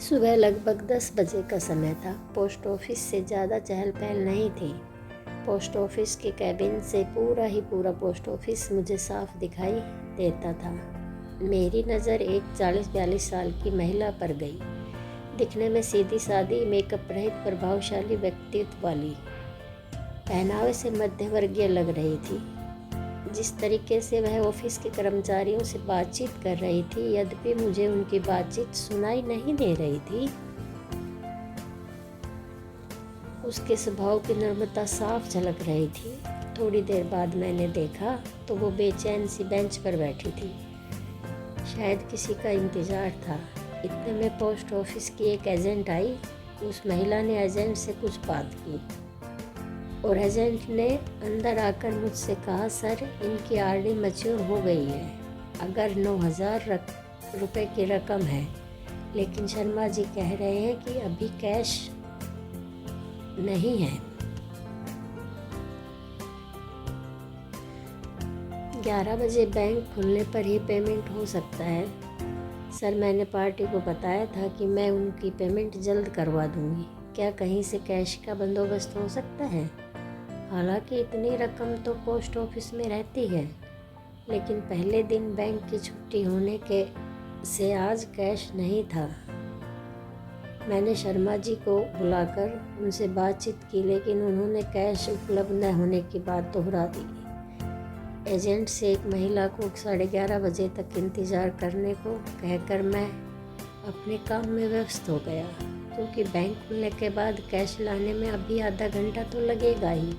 सुबह लगभग 10 बजे का समय था। पोस्ट ऑफिस से ज़्यादा चहल पहल नहीं थी। पोस्ट ऑफिस के कैबिन से पूरा पोस्ट ऑफिस मुझे साफ दिखाई देता था। मेरी नज़र एक 40-42 साल की महिला पर गई। दिखने में सीधी सादी, मेकअप रहित, प्रभावशाली व्यक्तित्व वाली, पहनावे से मध्यवर्गीय लग रही थी। जिस तरीके से वह ऑफिस के कर्मचारियों से बातचीत कर रही थी, यद्यपि मुझे उनकी बातचीत सुनाई नहीं दे रही थी, उसके स्वभाव की नम्रता साफ झलक रही थी। थोड़ी देर बाद मैंने देखा तो वो बेचैन सी बेंच पर बैठी थी। शायद किसी का इंतज़ार था। इतने में पोस्ट ऑफिस की एक एजेंट आई। उस महिला ने एजेंट से कुछ बात की और एजेंट ने अंदर आकर मुझसे कहा, सर, इनकी आरडी मैच्योर हो गई है। अगर 9,000 रुपये की रकम है, लेकिन शर्मा जी कह रहे हैं कि अभी कैश नहीं है। 11 बजे बैंक खुलने पर ही पेमेंट हो सकता है। सर, मैंने पार्टी को बताया था कि मैं उनकी पेमेंट जल्द करवा दूंगी। क्या कहीं से कैश का बंदोबस्त हो सकता है? हालांकि इतनी रकम तो पोस्ट ऑफिस में रहती है, लेकिन पहले दिन बैंक की छुट्टी होने के से आज कैश नहीं था। मैंने शर्मा जी को बुलाकर उनसे बातचीत की, लेकिन उन्होंने कैश उपलब्ध न होने की बात दोहरा दी। एजेंट से एक महिला को 11:30 बजे तक इंतज़ार करने को कहकर मैं अपने काम में व्यस्त हो गया, क्योंकि बैंक खुलने के बाद कैश लाने में अभी आधा घंटा तो लगेगा ही।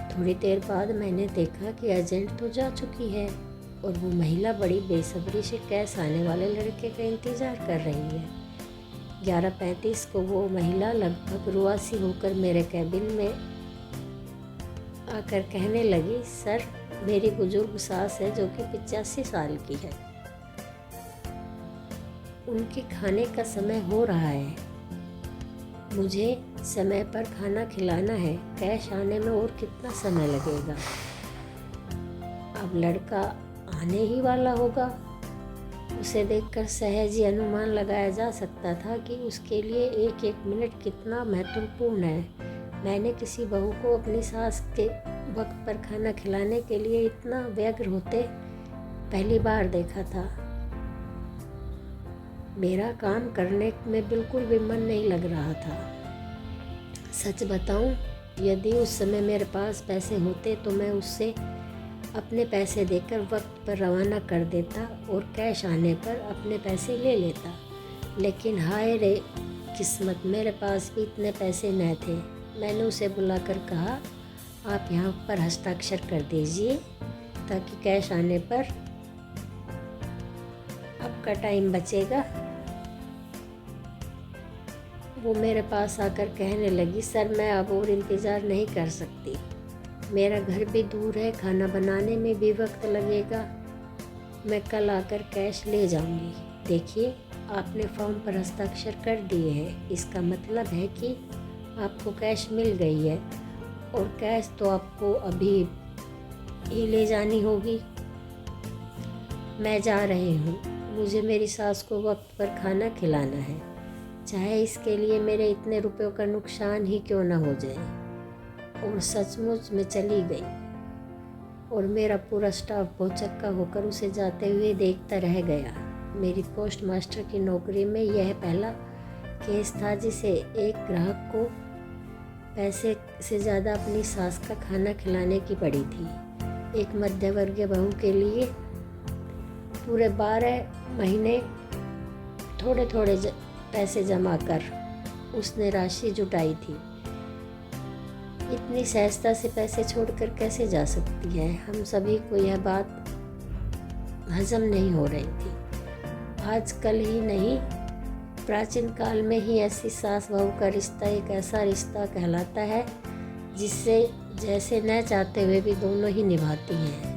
थोड़ी देर बाद मैंने देखा कि एजेंट तो जा चुकी है और वो महिला बड़ी बेसब्री से कैश आने वाले लड़के का इंतज़ार कर रही है। 11:35 को वो महिला लगभग रुआसी होकर मेरे कैबिन में आकर कहने लगी, सर, मेरी बुजुर्ग सास है जो कि 85 साल की है। उनके खाने का समय हो रहा है। मुझे समय पर खाना खिलाना है। कैश आने में और कितना समय लगेगा? अब लड़का आने ही वाला होगा। उसे देखकर सहज ही अनुमान लगाया जा सकता था कि उसके लिए एक एक मिनट कितना महत्वपूर्ण है। मैंने किसी बहू को अपनी सास के वक्त पर खाना खिलाने के लिए इतना व्यग्र होते पहली बार देखा था। मेरा काम करने में बिल्कुल भी मन नहीं लग रहा था। सच बताऊं, यदि उस समय मेरे पास पैसे होते तो मैं उससे अपने पैसे देकर वक्त पर रवाना कर देता और कैश आने पर अपने पैसे ले लेता। लेकिन हाय रे किस्मत, मेरे पास भी इतने पैसे न थे। मैंने उसे बुलाकर कहा, आप यहाँ पर हस्ताक्षर कर दीजिए ताकि कैश आने पर आपका टाइम बचेगा। वो मेरे पास आकर कहने लगी, सर, मैं अब और इंतज़ार नहीं कर सकती। मेरा घर भी दूर है, खाना बनाने में भी वक्त लगेगा। मैं कल आकर कैश ले जाऊंगी। देखिए, आपने फॉर्म पर हस्ताक्षर कर दिए हैं। इसका मतलब है कि आपको कैश मिल गई है और कैश तो आपको अभी ही ले जानी होगी। मैं जा रही हूँ। मुझे मेरी सास को वक्त पर खाना खिलाना है, चाहे इसके लिए मेरे इतने रुपयों का नुकसान ही क्यों ना हो जाए। और सचमुच में चली गई और मेरा पूरा स्टाफ भौचक्का होकर उसे जाते हुए देखता रह गया। मेरी पोस्ट मास्टर की नौकरी में यह पहला केस था जिसे एक ग्राहक को पैसे से ज़्यादा अपनी सास का खाना खिलाने की पड़ी थी। एक मध्यवर्गीय बहू के लिए पूरे 12 महीने थोड़े थोड़े पैसे जमा कर उसने राशि जुटाई थी। इतनी सहजता से पैसे छोड़कर कैसे जा सकती है? हम सभी को यह बात हजम नहीं हो रही थी। आजकल ही नहीं, प्राचीन काल में ही ऐसी सास बहू का रिश्ता एक ऐसा रिश्ता कहलाता है जिससे जैसे न चाहते हुए भी दोनों ही निभाती हैं।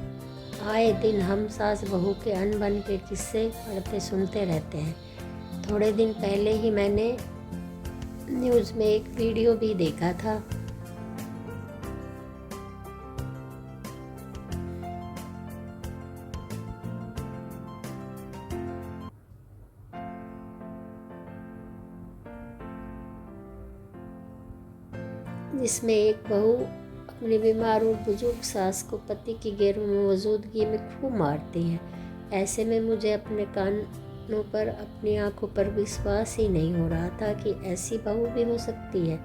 आए दिन हम सास बहू के अनबन के किस्से पढ़ते सुनते रहते हैं। थोड़े दिन पहले ही मैंने न्यूज़ में एक वीडियो भी देखा था। जिसमें एक बहू अपनी बीमार और बुजुर्ग सास को पति की गैर मौजूदगी में खूब मारती है। ऐसे में मुझे अपने कानों पर, अपनी आंखों पर विश्वास ही नहीं हो रहा था कि ऐसी बहू भी हो सकती है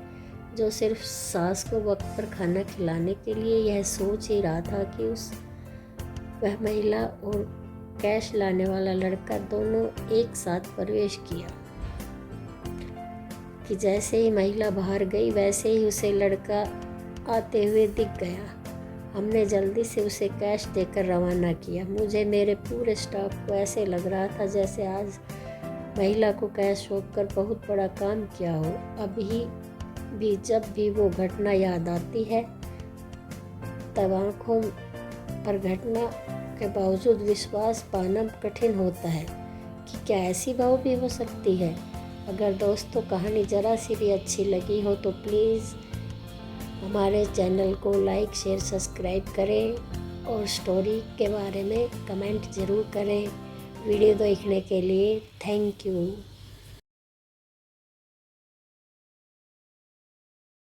जो सिर्फ सास को वक्त पर खाना खिलाने के लिए यह सोच ही रहा था कि वह महिला और कैश लाने वाला लड़का दोनों एक साथ प्रवेश किया कि जैसे ही महिला बाहर गई वैसे ही उसे लड़का आते हुए दिख गया। हमने जल्दी से उसे कैश देकर रवाना किया। मुझे मेरे पूरे स्टाफ को ऐसे लग रहा था जैसे आज महिला को कैश सौंपकर बहुत बड़ा काम किया हो। अभी भी जब भी वो घटना याद आती है तब आँखों पर घटना के बावजूद विश्वास पाना कठिन होता है कि क्या ऐसी बहू भी हो सकती है। अगर दोस्तों कहानी ज़रा सी भी अच्छी लगी हो तो प्लीज़ हमारे चैनल को लाइक, शेयर, सब्सक्राइब करें और स्टोरी के बारे में कमेंट ज़रूर करें। वीडियो देखने के लिए थैंक यू।